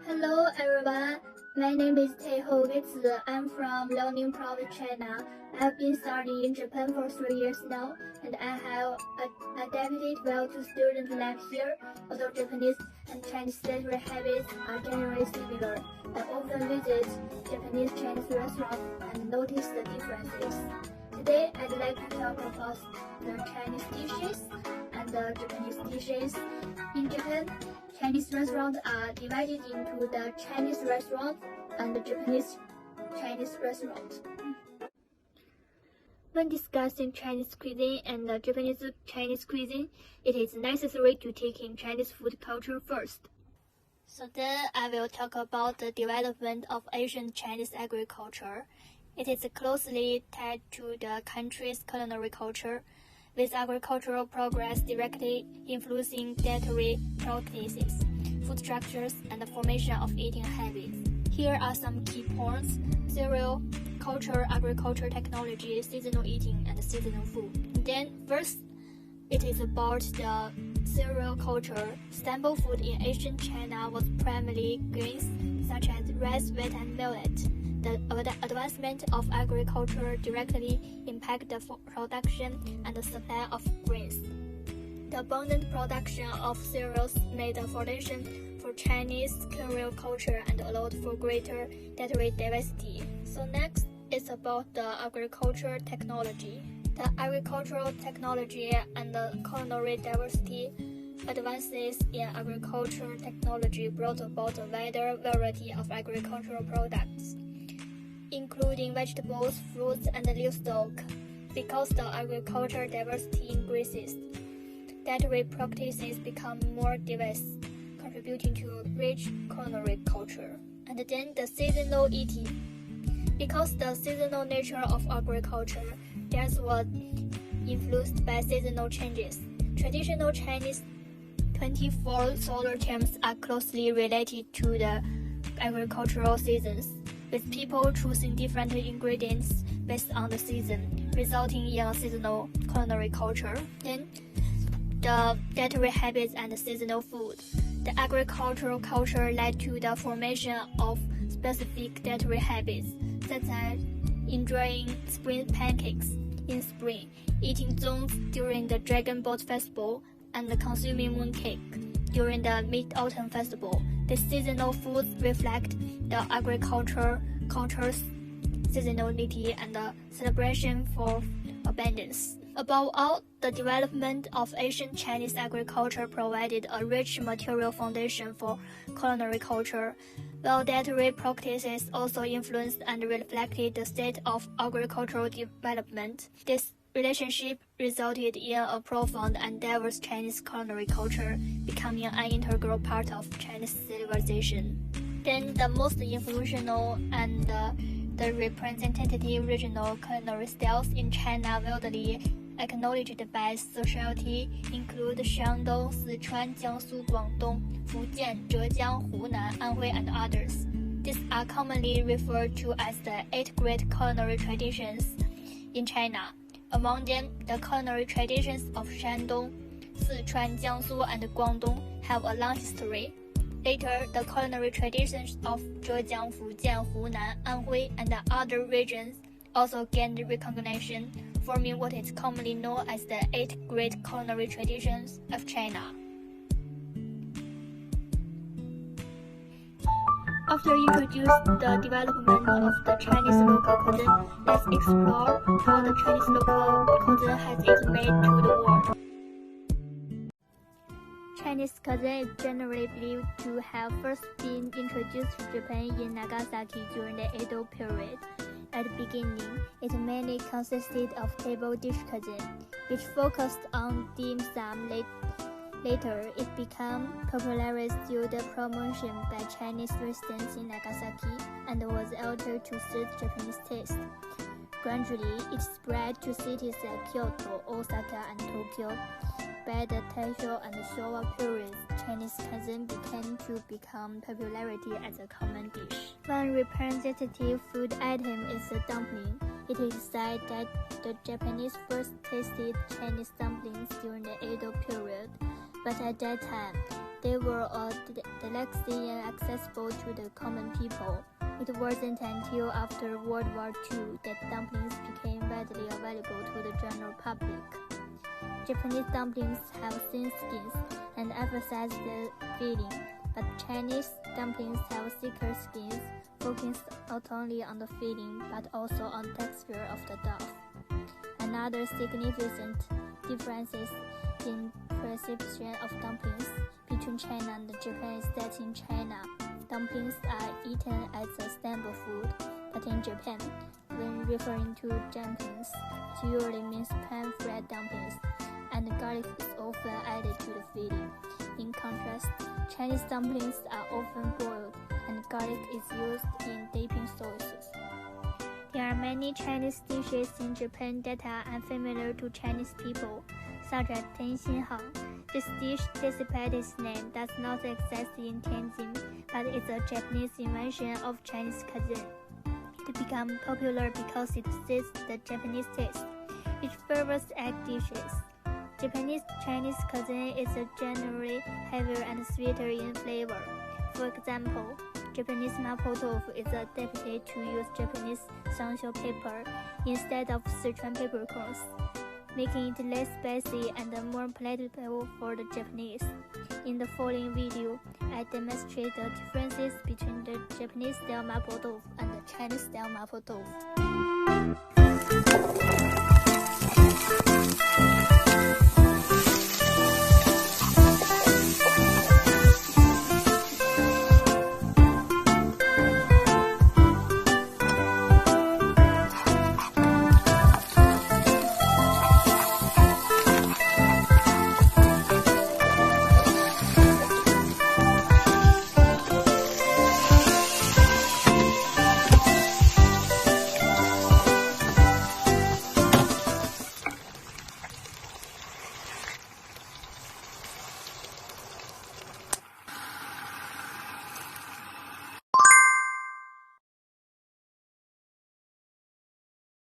Hello everyone, my name is Teiho Zi. I'm from Liaoning Province, China. I have been studying in Japan for 3 years now, and I have adapted well to student life here. Although Japanese and Chinese dietary habits are generally similar, I often visit Japanese Chinese restaurants and notice the differences. Today, I'd like to talk about the Chinese dishes and the Japanese dishes. In Japan, Chinese restaurants are divided into the Chinese restaurant and the Japanese Chinese restaurant. When discussing Chinese cuisine and the Japanese Chinese cuisine, it is necessary to take in Chinese food culture first. So then I will talk about the development of Asian Chinese agriculture. It is closely tied to the country's culinary culture, with agricultural progress directly influencing dietary practices, food structures, and the formation of eating habits. Here are some key points: cereal culture, agriculture technology, seasonal eating, and seasonal food. Then first, it is about the cereal culture. Staple food in ancient China was primarily grains such as rice, wheat, and millet. The advancement of agriculture directly impacted the production and the supply of grains. The abundant production of cereals made a foundation for Chinese cereal culture and allowed for greater dietary diversity. So next is about the agricultural technology. The agricultural technology and the culinary diversity advances in agricultural technology brought about a wider variety of agricultural products, including vegetables, fruits, and livestock. Because the agricultural diversity increases, dietary practices become more diverse, contributing to rich culinary culture. And then the seasonal eating. Because the seasonal nature of agriculture, theirs was influenced by seasonal changes. Traditional Chinese 24 solar terms are closely related to the agricultural seasons, with people choosing different ingredients based on the season, resulting in a seasonal culinary culture. Then, the dietary habits and seasonal food. The agricultural culture led to the formation of specific dietary habits, such as enjoying spring pancakes in spring, eating zongs during the Dragon Boat Festival, and consuming mooncake during the Mid-Autumn Festival. The seasonal foods reflect the agricultural culture's seasonality and the celebration for abundance. Above all, the development of Asian Chinese agriculture provided a rich material foundation for culinary culture, while dietary practices also influenced and reflected the state of agricultural development. This relationship resulted in a profound and diverse Chinese culinary culture, becoming an integral part of Chinese civilization. Then the most influential and the representative regional culinary styles in China widely acknowledged by society include Shandong, Sichuan, Jiangsu, Guangdong, Fujian, Zhejiang, Hunan, Anhui, and others. These are commonly referred to as the 8 great culinary traditions in China. Among them, the culinary traditions of Shandong, Sichuan, Jiangsu, and Guangdong have a long history. Later, the culinary traditions of Zhejiang, Fujian, Hunan, Anhui, and other regions also gained recognition, forming what is commonly known as the 8 great culinary traditions of China. After introducing the development of the Chinese local cuisine, let's explore how the Chinese local cuisine has its way to the world. Chinese cuisine is generally believed to have first been introduced to Japan in Nagasaki during the Edo period. At the beginning, it mainly consisted of table dish cuisine, which focused on dim sum. Later, it became popularized through the promotion by Chinese residents in Nagasaki and was altered to suit Japanese taste. Gradually, it spread to cities like Kyoto, Osaka, and Tokyo. By the Taisho and Showa periods, Chinese cuisine began to become popularity as a common dish. One representative food item is the dumpling. It is said that the Japanese first tasted Chinese dumplings during the Edo period. but at that time, they were a delicacy and accessible to the common people. It wasn't until after World War II that dumplings became widely available to the general public. Japanese dumplings have thin skins and emphasize the filling, but Chinese dumplings have thicker skins, focused not only on the filling but also on texture of the dough. Another significant difference in perception of dumplings between China and Japan is that in China, dumplings are eaten as a staple food, but in Japan, when referring to dumplings, it usually means pan-fried dumplings, and garlic is often added to the filling. In contrast, Chinese dumplings are often boiled, and garlic is used in dipping sauces. There are many Chinese dishes in Japan that are unfamiliar to Chinese people, such as Tenxinhang. This dish, despite its name, does not exist in Tianjin, but is a Japanese invention of Chinese cuisine. It became popular because it suits the Japanese taste, which favors egg dishes. Japanese Chinese cuisine is generally heavier and sweeter in flavor. For example, Japanese mapo tofu is adapted to use Japanese sansho pepper instead of Sichuan peppercorns, making it less spicy and more palatable for the Japanese. In the following video, I demonstrate the differences between the Japanese-style mapo tofu and the Chinese-style mapo tofu.